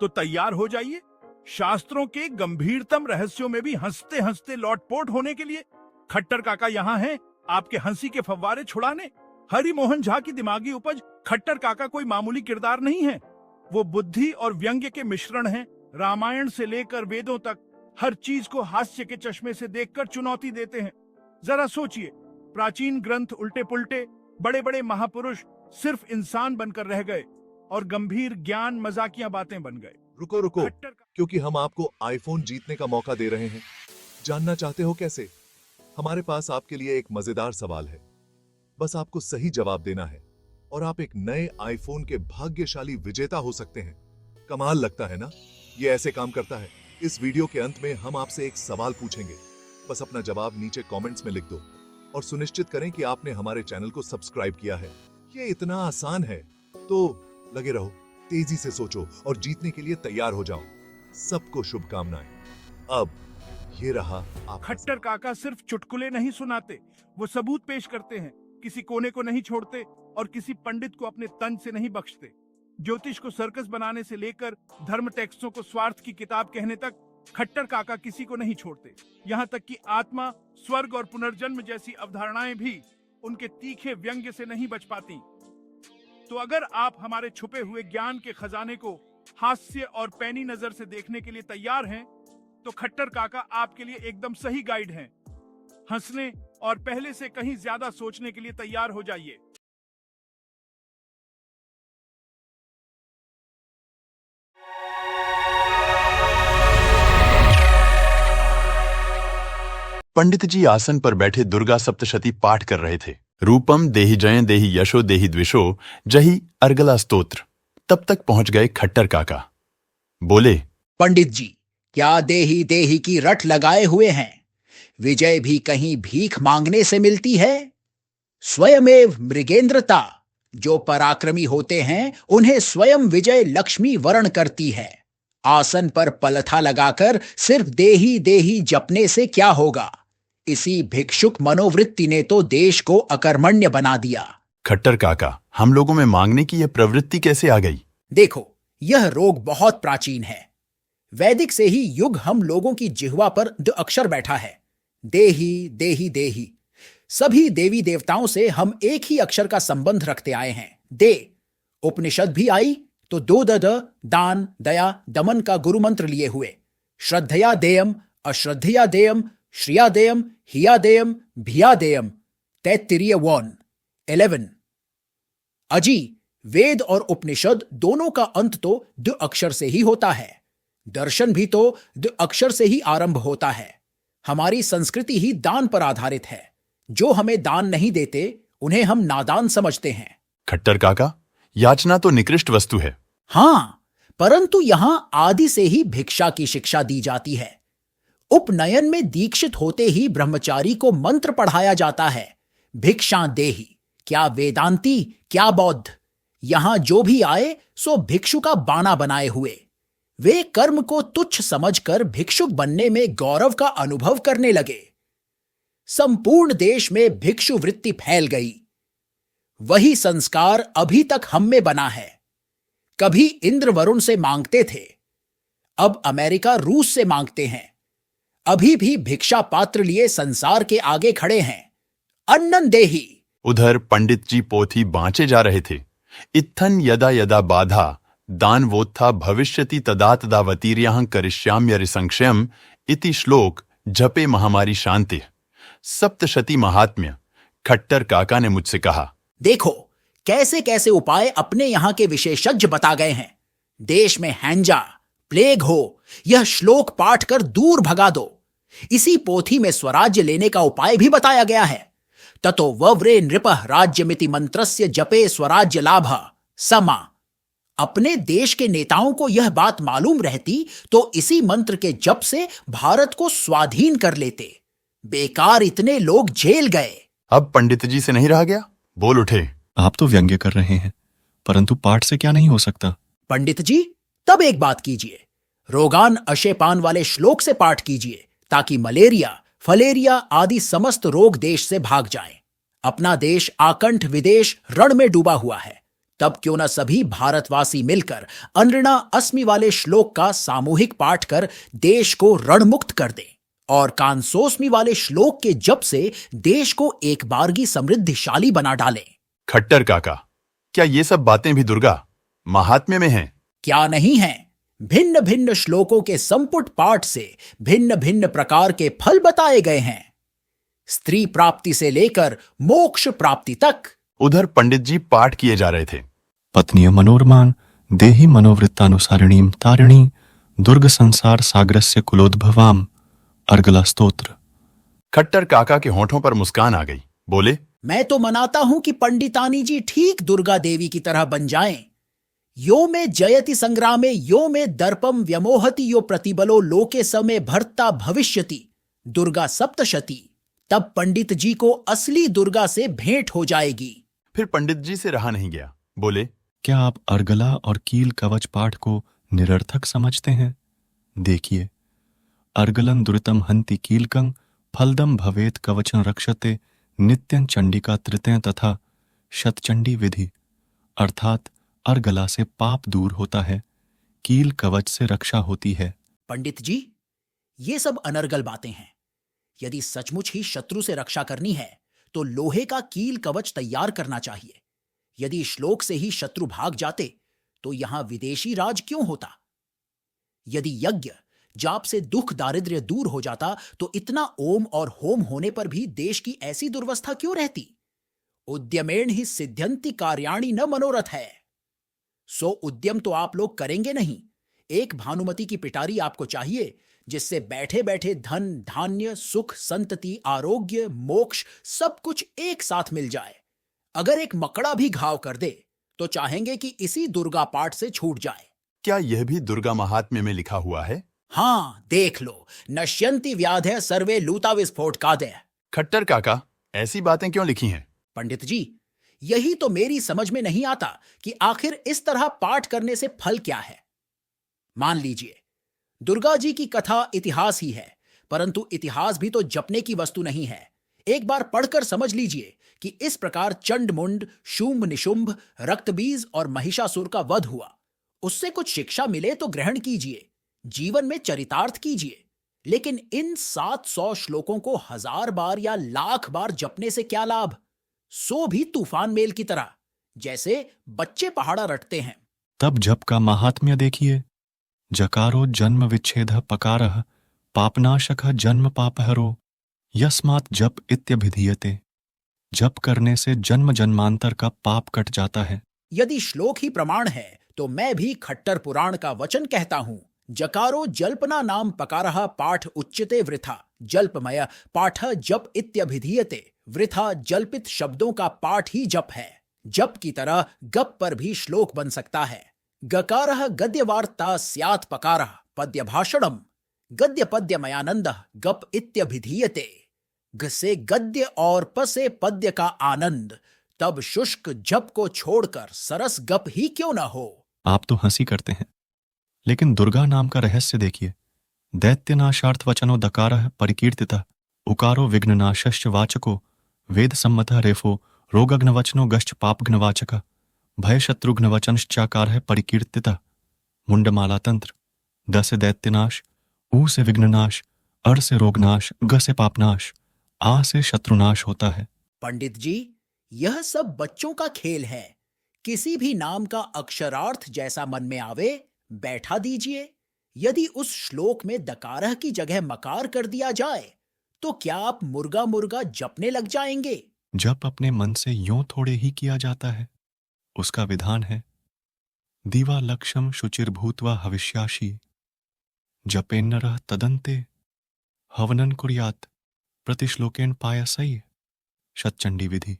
तो तैयार हो जाइए शास्त्रों के गंभीरतम रहस्यों में भी हंसते हंसते लौटपोट होने के लिए। खट्टर काका यहाँ हैं आपके हंसी के फव्वारे छुड़ाने। हरि मोहन झा की दिमागी उपज खट्टर काका कोई मामूली किरदार नहीं है। वो बुद्धि और व्यंग्य के मिश्रण हैं। रामायण से लेकर वेदों तक हर चीज को हास्य के चश्मे से देखकर चुनौती देते हैं। जरा सोचिए, प्राचीन ग्रंथ उल्टे पुल्टे, बड़े बड़े महापुरुष सिर्फ इंसान बनकर रह गए और गंभीर ज्ञान मजाकिया बातें बन गए। रुको रुको, क्योंकि हम आपको आईफोन जीतने का मौका दे रहे हैं। जानना चाहते हो कैसे? हमारे पास आपके लिए एक मजेदार सवाल है। बस आपको सही जवाब देना है और आप एक नए आईफोन के भाग्यशाली विजेता हो सकते हैं। कमाल लगता है ना? ये ऐसे काम करता है। इस वीडियो के अंत में हम आपसे एक सवाल पूछेंगे। बस अपना जवाब नीचे कमेंट्स में लिख दो और सुनिश्चित करें कि आपने हमारे चैनल को सब्सक्राइब किया है। ये इतना आसान है, तो लगे रहो, तेजी से सोचो और जीतने के लिए तैयार हो जाओ। सबको शुभकामनाएं। अब ये रहा आप। खट्टर काका सिर्फ चुटकुले नहीं सुनाते, वो सबूत पेश करते हैं। किसी कोने को नहीं छोड़ते और किसी पंडित को अपने तन से नहीं बख्शते। ज्योतिष को सर्कस बनाने से लेकर धर्म टेक्स्टों को स्वार्थ की किताब कहने तक खट्टर काका किसी को नहीं छोड़ते। यहाँ तक कि आत्मा, स्वर्ग और पुनर्जन्म जैसी अवधारणाएं भी उनके तीखे व्यंग्य से नहीं बच पाती। तो अगर आप हमारे छुपे हुए ज्ञान के खजाने को हास्य और पैनी नजर से देखने के लिए तैयार हैं, तो खट्टर काका आपके लिए एकदम सही गाइड हैं। हंसने और पहले से कहीं ज्यादा सोचने के लिए तैयार हो जाइए। पंडित जी आसन पर बैठे दुर्गा सप्तशती पाठ कर रहे थे। रूपम देहि जय देहि यशो देहि द्विषो जही अर्गला स्तोत्र। तब तक पहुंच गए खट्टर काका। बोले, पंडित जी, क्या देही देही की रट लगाए हुए हैं? विजय भी कहीं भीख मांगने से मिलती है? स्वयमेव मृगेंद्रता। जो पराक्रमी होते हैं उन्हें स्वयं विजय लक्ष्मी वरण करती है। आसन पर पलथा लगाकर सिर्फ देही देही जपने से क्या होगा? इसी भिक्षुक मनोवृत्ति ने तो देश को अकर्मण्य बना दिया। खट्टर काका, हम लोगों में मांगने की यह प्रवृत्ति कैसे आ गई? देखो, यह रोग बहुत प्राचीन है। वैदिक से ही युग हम लोगों की जिह्वा पर द अक्षर बैठा है। देही देही देही। सभी देवी देवताओं से हम एक ही अक्षर का संबंध रखते आए हैं, दे। उपनिषद भी आई तो दो द दान दया दमन का गुरु मंत्र लिए हुए। श्रद्धया देयम, अश्रद्धया देयम, श्रिया देयम, हिया देयम, भिया देयम। तैत्तिरीय 11। अजी, वेद और उपनिषद दोनों का अंत तो द अक्षर से ही होता है। दर्शन भी तो द अक्षर से ही आरंभ होता है। हमारी संस्कृति ही दान पर आधारित है। जो हमें दान नहीं देते उन्हें हम नादान समझते हैं। खट्टर काका, याचना तो निकृष्ट वस्तु है। हां, परंतु यहां आदि से ही भिक्षा की शिक्षा दी जाती है। उपनयन में दीक्षित होते ही ब्रह्मचारी को मंत्र पढ़ाया जाता है, भिक्षा देहि। क्या वेदांती, क्या बौद्ध। यहां जो भी आए सो भिक्षु का बाना बनाए हुए। वे कर्म को तुच्छ समझकर भिक्षुक बनने में गौरव का अनुभव करने लगे। संपूर्ण देश में भिक्षु वृत्ति फैल गई। वही संस्कार अभी तक हम में बना है। कभी इंद्र वरुण से मांगते थे, अब अमेरिका रूस से मांगते हैं। अभी भी भिक्षा पात्र लिए संसार के आगे खड़े हैं। अन्नन देहि। उधर पंडित जी पोथी बांचे जा रहे थे। इत्थन यदा यदा बाधा दान वोत्था भविष्यति तदा तदा वतीर्यं करिष्याम्य संक्षयम इति श्लोक जपे महामारी शांति। सप्तशती महात्म्य। खट्टर काका ने मुझसे कहा, देखो कैसे कैसे उपाय अपने यहां के विशेषज्ञ बता गए हैं। देश में हैंजा, प्लेग हो, यह श्लोक पाठ कर दूर भगा दो। इसी पोथी में स्वराज्य लेने का उपाय भी बताया गया है। ततो वव्रे नृपः राज्यमिति मंत्रस्य जपे स्वराज्य लाभ समा। अपने देश के नेताओं को यह बात मालूम रहती तो इसी मंत्र के जप से भारत को स्वाधीन कर लेते। बेकार इतने लोग जेल गए। अब पंडित जी से नहीं रहा गया, बोल उठे, आप तो व्यंग्य कर रहे हैं, परंतु पाठ से क्या नहीं हो सकता? पंडित जी, तब एक बात कीजिए, रोगान अशेपान वाले श्लोक से पाठ कीजिए ताकि मलेरिया, फलेरिया आदि समस्त रोग देश से भाग जाएं। अपना देश आकंठ विदेश रण में डूबा हुआ है। तब क्यों न सभी भारतवासी मिलकर अनृणा अस्मि वाले श्लोक का सामूहिक पाठ कर देश को रणमुक्त कर दें और कांसोस्मि वाले श्लोक के जप से देश को एक बारगी समृद्धिशाली बना डालें। खट्टर काका, क्या ये सब बातें भी दुर्गा महात्म्य में हैं? क्या नहीं है? भिन्न भिन्न श्लोकों के संपुट पाठ से भिन्न भिन्न प्रकार के फल बताए गए हैं, स्त्री प्राप्ति से लेकर मोक्ष प्राप्ति तक। उधर पंडित जी पाठ किए जा रहे थे। पत्नीय मनोरमान देहि मनोवृत्तानुसारिणीं तारिणी दुर्ग संसार सागरस्य कुलोद्भवाम अर्गला स्तोत्र। खट्टर काका के होठों पर मुस्कान आ गई। बोले, मैं तो मनाता हूं कि पंडितानी जी ठीक दुर्गा देवी की तरह बन जाएं। यो में जयति संग्रामे यो में दर्पम व्यमोहति यो प्रतिबलो लोके समय भर्ता भविष्यति दुर्गा सप्तशती। तब पंडित जी को असली दुर्गा से भेंट हो जाएगी। फिर पंडित जी से रहा नहीं गया। बोले, क्या आप अर्गला और कील कवच पाठ को निरर्थक समझते हैं? देखिए, अर्गलं दुरितम हंति कीलकं फलदम भवेत कवचन रक्षते नित्यं चंडिका तृतीय तथा शतचंडी विधि। अर्थात अर्गला से पाप दूर होता है, कील कवच से रक्षा होती है। पंडित जी, ये सब अनर्गल बातें हैं। यदि सचमुच ही शत्रु से रक्षा करनी है तो लोहे का कील कवच तैयार करना चाहिए। यदि श्लोक से ही शत्रु भाग जाते तो यहां विदेशी राज क्यों होता? यदि यज्ञ जाप से दुख दारिद्र्य दूर हो जाता तो इतना ओम और होम होने पर भी देश की ऐसी दुर्वस्था क्यों रहती? उद्यमेण ही सिद्ध्यंति कार्याणि न मनोरथ है। सो उद्यम तो आप लोग करेंगे नहीं। एक भानुमति की पिटारी आपको चाहिए जिससे बैठे बैठे धन धान्य सुख संतति आरोग्य मोक्ष सब कुछ एक साथ मिल जाए। अगर एक मकड़ा भी घाव कर दे तो चाहेंगे कि इसी दुर्गा पाठ से छूट जाए। क्या यह भी दुर्गा महात्म्य में लिखा हुआ है? हाँ, देख लो, नश्यंति व्याधय सर्वे लूता विस्फोटकादय। खट्टर काका, ऐसी बातें क्यों लिखी हैं? पंडित जी, यही तो मेरी समझ में नहीं आता कि आखिर इस तरह पाठ करने से फल क्या है। मान लीजिए, दुर्गा जी की कथा इतिहास ही है, परंतु इतिहास भी तो जपने की वस्तु नहीं है। एक बार पढ़कर समझ लीजिए कि इस प्रकार चंडमुंड शुंभ निशुंभ रक्तबीज और महिषासुर का वध हुआ। उससे कुछ शिक्षा मिले तो ग्रहण कीजिए, जीवन में चरितार्थ कीजिए। लेकिन इन 700 श्लोकों को 1000 बार या लाख बार जपने से क्या लाभ? सो भी तूफान मेल की तरह, जैसे बच्चे पहाड़ा रटते हैं। तब जप का महात्म्य देखिए। जकारो जन्म विच्छेद पकारः पापनाशक जन्म पापहरो यस्मात् जप इत्यभिधीयते। जप करने से जन्म जन्मांतर का पाप कट जाता है। यदि श्लोक ही प्रमाण है तो मैं भी खट्टर पुराण का वचन कहता हूं। जकारो जल्पना नाम पकारः पाठ उच्यते वृथा जल्पमय पाठ जप इत्यभिधीयते। वृथा जल्पित शब्दों का पाठ ही जप है। जप की तरह गप पर भी श्लोक बन सकता है। गकारः गद्यवार्ता स्यात् पकारः पद्य भाषणम गद्य पद्य मयानंद गप इत्यभिधीयते। ग से गद्य और प से पद्य का आनंद। तब शुष्क जप को छोड़कर सरस गप ही क्यों न हो। आप तो हंसी करते हैं, लेकिन दुर्गा नाम का रहस्य देखिए। दैत्यनाशार्थ वचनो दकारः परिकीर्तितः उकारो विघ्ननाशश्च वाचको वेद सम्मतः रेफो रोगघ्नवचनो गश्च पापघ्नवाचकः भय शत्रुघ्नवचनश्चाकारः परिकीर्तितः मुंडमाला तंत्र। द से दैत्यनाश, ऊ से विघ्ननाश, अर से रोगनाश, ग से पापनाश, आ से शत्रुनाश होता है। पंडित जी, यह सब बच्चों का खेल है। किसी भी नाम का अक्षरार्थ जैसा मन में आवे बैठा दीजिए। यदि उस श्लोक में दकारह की जगह मकार कर दिया जाए तो क्या आप मुर्गा मुर्गा जपने लग जाएंगे? जप अपने मन से यूं थोड़े ही किया जाता है। उसका विधान है, दीवा लक्षम शुचिर भूत्वा हविष्याशी जपेन्नरः तदन्ते हवनन कुर्यात् प्रतिश्लोकेन पायसई। शतचंडी विधि।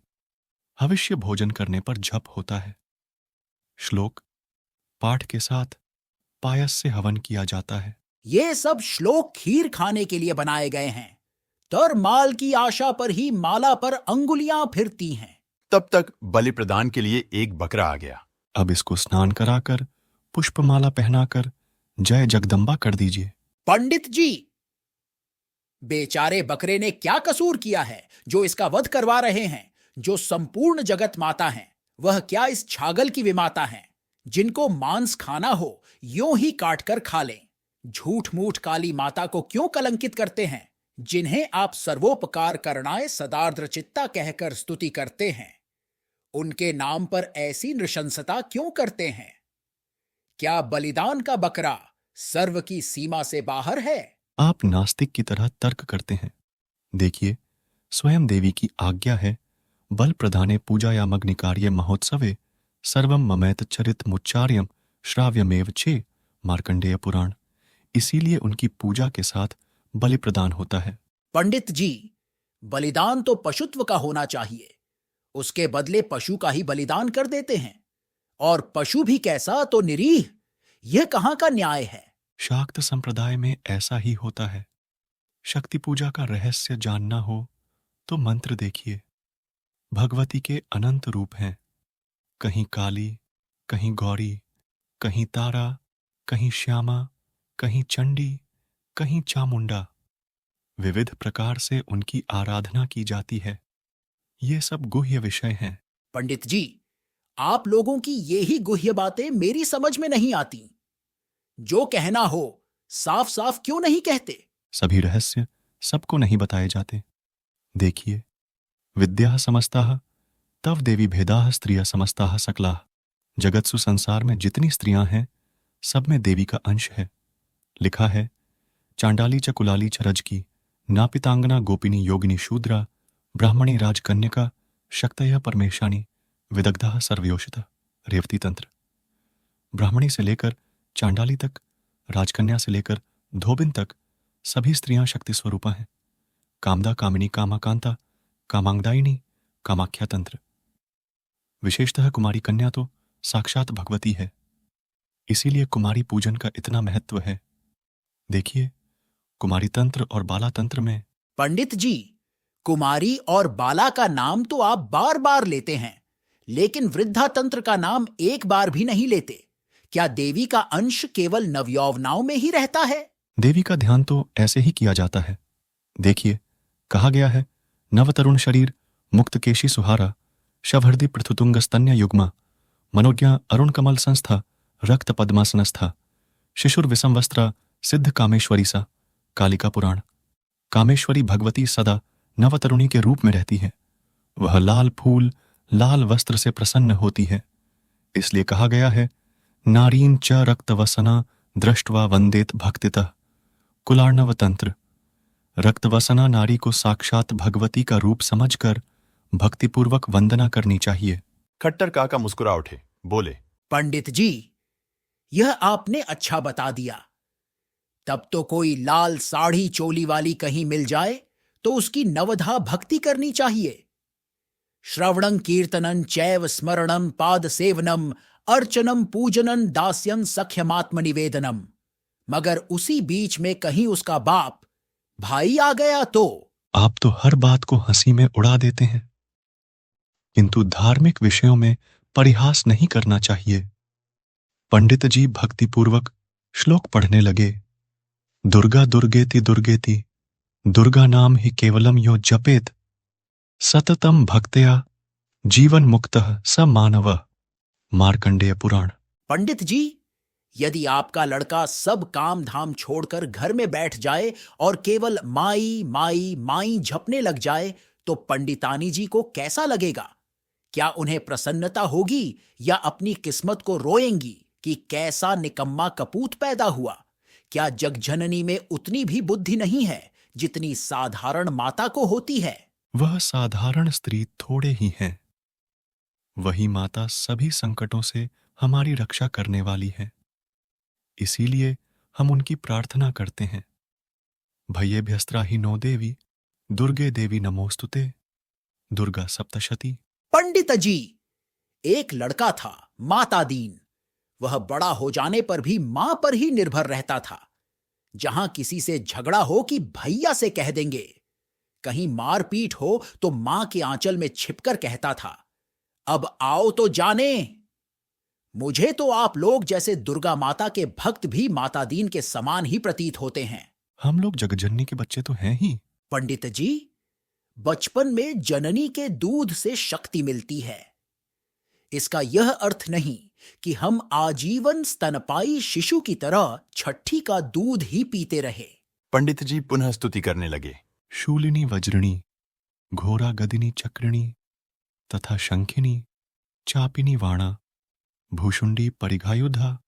हविष्य भोजन करने पर जप होता है। श्लोक पाठ के साथ पायस से हवन किया जाता है। ये सब श्लोक खीर खाने के लिए बनाए गए हैं। तर माल की आशा पर ही माला पर अंगुलियां फिरती हैं। तब तक बलि प्रदान के लिए एक बकरा आ गया। अब इसको स्नान कराकर पुष्पमाला पहनाकर जय जगदम्बा कर दीजिए। पंडित जी, बेचारे बकरे ने क्या कसूर किया है जो इसका वध करवा रहे हैं, जो संपूर्ण जगत माता हैं वह क्या इस छागल की विमाता हैं, जिनको मांस खाना हो यूं ही काट कर खा लें। झूठ मूठ काली माता को क्यों कलंकित करते हैं, जिन्हें आप सर्वोपकार करणाय सदार्द्र चित्ता कहकर स्तुति करते हैं। उनके नाम पर ऐसी नृशंसता क्यों करते हैं? क्या बलिदान का बकरा सर्व की सीमा से बाहर है? आप नास्तिक की तरह तर्क करते हैं। देखिए, स्वयं देवी की आज्ञा है, बल प्रधाने पूजायामग्निकार्ये महोत्सवे सर्वम ममैत चरित मुच्चार्यम श्राव्यमेव चे, मार्कंडेय पुराण। इसीलिए उनकी पूजा के साथ बलि प्रदान होता है। पंडित जी, बलिदान तो पशुत्व का होना चाहिए, उसके बदले पशु का ही बलिदान कर देते हैं, और पशु भी कैसा तो निरीह। यह कहां का न्याय है? शाक्त संप्रदाय में ऐसा ही होता है। शक्ति पूजा का रहस्य जानना हो तो मंत्र देखिए। भगवती के अनंत रूप हैं, कहीं काली, कहीं गौरी, कहीं तारा, कहीं श्यामा, कहीं चंडी, कहीं चामुंडा। विविध प्रकार से उनकी आराधना की जाती है। ये सब गुह्य विषय हैं। पंडित जी, आप लोगों की ये ही गुह्य बातें मेरी समझ में नहीं आती। जो कहना हो साफ साफ क्यों नहीं कहते? सभी रहस्य सबको नहीं बताए जाते। देखिए, विद्या समस्ताः तव देवी भेदाः स्त्रियः समस्ताः सकलाः। जगत्सु संसार में जितनी स्त्रियां हैं, सब में देवी का अंश है। लिखा है, चांडाली च कुलाली च रजकी, नापितांगना गोपिनी योगिनी शूद्रा, ब्राह्मणी राजकन्यका, शक्तयः परमेशानी, विदग्धा सर्वयोषिता। रेवती तंत्र। ब्राह्मणी से लेकर चांडाली तक, राजकन्या से लेकर धोबिन तक सभी स्त्रियां शक्ति स्वरूपा हैं। कामदा, कामिनी, कामाकांता, कामांगदायिनी, कामाख्या तंत्र। विशेषतः कुमारी कन्या तो साक्षात भगवती है। इसीलिए कुमारी पूजन का इतना महत्व है। देखिए, कुमारी तंत्र और बाला तंत्र में। पंडित जी, कुमारी और बाला का नाम तो आप बार बार लेते हैं, लेकिन वृद्धा तंत्र का नाम एक बार भी नहीं लेते। क्या देवी का अंश केवल नवयौवनाओं में ही रहता है? देवी का ध्यान तो ऐसे ही किया जाता है। देखिए, कहा गया है, नवतरुण शरीर, मुक्तकेशी सुहारा, शवहृदि पृथुतुंग स्तन्य युग्मा, मनोज्ञा अरुण कमल संस्था, रक्त पद्मासनस्था, शिशुर विषम वस्त्रा, सिद्ध कामेश्वरी सा। कालिका पुराण। कामेश्वरी भगवती सदा नवतरुणी के रूप में रहती है। वह लाल फूल, लाल वस्त्र से प्रसन्न होती है। इसलिए कहा गया है, नारीन च रक्तवसना दृष्ट्वा वंदेत भक्तितः। कुलार्णव तंत्र। रक्तवसना नारी को साक्षात भगवती का रूप समझकर भक्तिपूर्वक वंदना करनी चाहिए। खट्टर काका मुस्कुरा उठे, बोले, पंडित जी, यह आपने अच्छा बता दिया। तब तो कोई लाल साड़ी चोली वाली कहीं मिल जाए तो उसकी नवधा भक्ति करनी चाहिए। श्रवणं कीर्तनं चैव स्मरणं पाद सेवनम अर्चनम पूजनम दास्यं सख्यमात्मनिवेदनम। मगर उसी बीच में कहीं उसका बाप भाई आ गया तो? आप तो हर बात को हंसी में उड़ा देते हैं, किंतु धार्मिक विषयों में परिहास नहीं करना चाहिए। पंडित जी भक्तिपूर्वक श्लोक पढ़ने लगे। दुर्गा दुर्गेति दुर्गेति, दुर्गा नाम ही केवलम यो जपेत, सततम भक्तया जीवन मुक्तः स मानवः। मार्कंडेय पुराण। पंडित जी, यदि आपका लड़का सब काम धाम छोड़कर घर में बैठ जाए और केवल माई माई माई झपने लग जाए तो पंडितानी जी को कैसा लगेगा? क्या उन्हें प्रसन्नता होगी या अपनी किस्मत को रोएंगी कि कैसा निकम्मा कपूत पैदा हुआ? क्या जगजननी में उतनी भी बुद्धि नहीं है जितनी साधारण माता को होती है? वह साधारण स्त्री थोड़े ही हैं। वही माता सभी संकटों से हमारी रक्षा करने वाली है। इसीलिए हम उनकी प्रार्थना करते हैं। भय्येभ्यस्त्रा ही नो देवी, दुर्गे देवी नमोस्तुते, दुर्गा सप्तशती। पंडित जी, एक लड़का था माता दीन। वह बड़ा हो जाने पर भी मां पर ही निर्भर रहता था। जहां किसी से झगड़ा हो कि भैया से कह देंगे, कहीं मारपीट हो तो मां के आंचल में छिपकर कहता था, अब आओ तो जाने। मुझे तो आप लोग जैसे दुर्गा माता के भक्त भी माता दीन के समान ही प्रतीत होते हैं। हम लोग जगजननी के बच्चे तो हैं ही। पंडित जी, बचपन में जननी के दूध से शक्ति मिलती है। इसका यह अर्थ नहीं कि हम आजीवन स्तनपाई शिशु की तरह छठी का दूध ही पीते रहे। पंडित जी पुनः स्तुति करने लगे। शूलिनी वज्रिणी, घोरा गदिनी चक्रिणी तथा शंखिनी चापिनी वाणा, भूषुंडी परिघायुधा,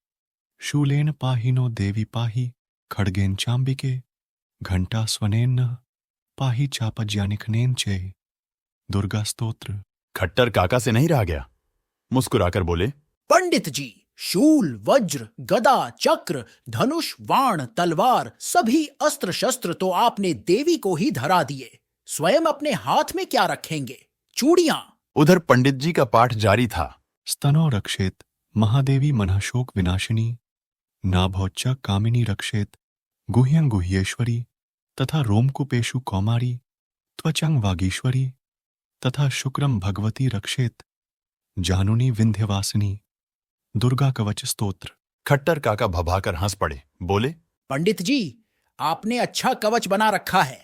शूलेन पाहिनो देवी पाहि, खड्गेन चांबिके, घंटा स्वनेन पाहि चापज्यानिखनेन चे। दुर्गा स्तोत्र। खट्टर काका से नहीं रहा गया, मुस्कुराकर बोले, पंडित जी, शूल, वज्र, गदा, चक्र, धनुष, बाण, तलवार सभी अस्त्र शस्त्र तो आपने देवी को ही धरा दिए, स्वयं अपने हाथ में क्या रखेंगे? चूड़ियां। उधर पंडित जी का पाठ जारी था। स्तनो रक्षेत महादेवी मनःशोक विनाशिनी, नाभौच्च कामिनी रक्षेत, गुह्यं गुह्येश्वरी तथा रोमकूपेषु कौमारी, त्वचं वागीश्वरी तथा शुक्रम भगवती रक्षेत, जानुनी विंध्यवासिनी। दुर्गा कवच स्तोत्र। खट्टर काका भभाकर हंस पड़े, बोले, पंडित जी, आपने अच्छा कवच बना रखा है।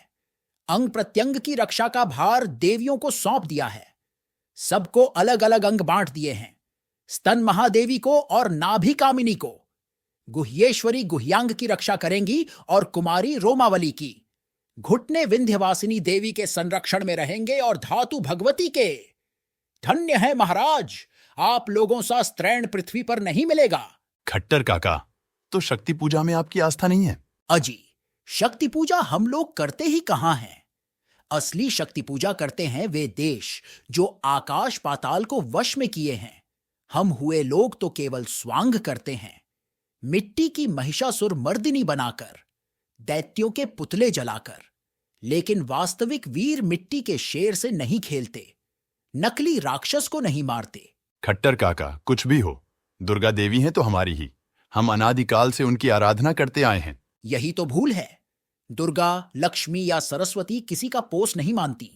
अंग प्रत्यंग की रक्षा का भार देवियों को सौंप दिया है। सबको अलग अलग अंग बांट दिए हैं, स्तन महादेवी को और नाभि कामिनी को। गुह्येश्वरी गुह्यांग की रक्षा करेंगी और कुमारी रोमावली की। घुटने विंध्यवासिनी देवी के संरक्षण में रहेंगे और धातु भगवती के। धन्य है महाराज, आप लोगों सा स्त्रैण पृथ्वी पर नहीं मिलेगा। खट्टर काका, तो शक्ति पूजा में आपकी आस्था नहीं है? अजी, शक्ति पूजा हम लोग करते ही कहां हैं? असली शक्ति पूजा करते हैं वे देश जो आकाश पाताल को वश में किए हैं। हम हुए लोग तो केवल स्वांग करते हैं, मिट्टी की महिषासुर मर्दिनी बनाकर, दैत्यों के पुतले जलाकर। लेकिन वास्तविक वीर मिट्टी के शेर से नहीं खेलते, नकली राक्षस को नहीं मारते। खट्टर काका, कुछ भी हो, दुर्गा देवी हैं तो हमारी ही। हम अनादिकाल से उनकी आराधना करते आए हैं। यही तो भूल है। दुर्गा, लक्ष्मी या सरस्वती किसी का पोस नहीं मानती।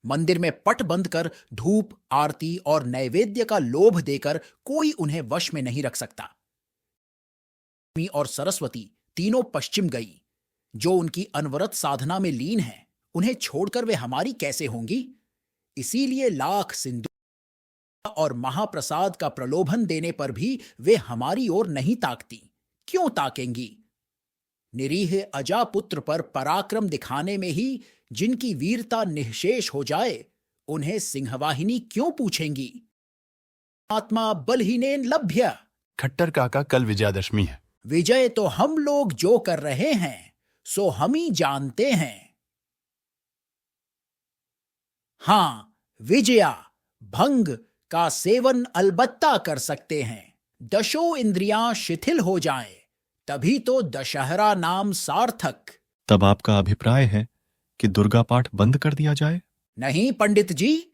मंदिर में पट बंद कर धूप, आरती और नैवेद्य का लोभ देकर कोई उन्हें वश में नहीं रख सकता। लक्ष्मी और सरस्वती तीनों पश्चिम गई। जो उनकी अनवरत साधना में लीन है, उन्हें छोड़कर वे हमारी कैसे होंगी? इसीलिए लाख सिंधु और महाप्रसाद का प्रलोभन देने पर भी वे हमारी ओर नहीं ताकती। क्यों ताकेंगी? निरीह अजापुत्र पर पराक्रम दिखाने में ही जिनकी वीरता निःशेष हो जाए, उन्हें सिंहवाहिनी क्यों पूछेंगी? आत्मा बलहीनेन लभ्य। खट्टर काका, कल विजयादशमी है। विजय तो हम लोग जो कर रहे हैं सो हम ही जानते हैं। हां, विजया भंग का सेवन अलबत्ता कर सकते हैं। दशों इंद्रियां शिथिल हो जाएं, तभी तो दशहरा नाम सार्थक। तब आपका अभिप्राय है कि दुर्गा पाठ बंद कर दिया जाए? नहीं पंडित जी,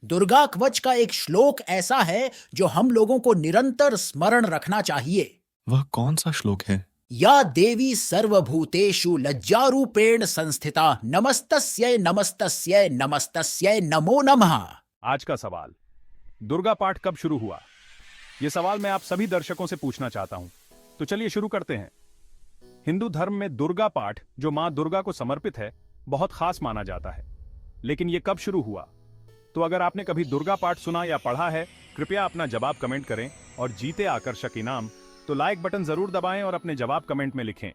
दुर्गा कवच का एक श्लोक ऐसा है जो हम लोगों को निरंतर स्मरण रखना चाहिए। वह कौन सा श्लोक है? या देवी सर्वभूतेषु लज्जारूपेण संस्थिता, नमस्तस्यै नमस्तस्यै नमस्तस्यै नमो नमः। आज का सवाल, दुर्गा पाठ कब शुरू हुआ? यह सवाल मैं आप सभी दर्शकों से पूछना चाहता हूं। तो चलिए शुरू करते हैं। हिंदू धर्म में दुर्गा पाठ, जो मां दुर्गा को समर्पित है, बहुत खास माना जाता है। लेकिन यह कब शुरू हुआ? तो अगर आपने कभी दुर्गा पाठ सुना या पढ़ा है, कृपया अपना जवाब कमेंट करें और जीते आकर्षक इनाम तो लाइक बटन जरूर दबाएं और अपने जवाब कमेंट में लिखें।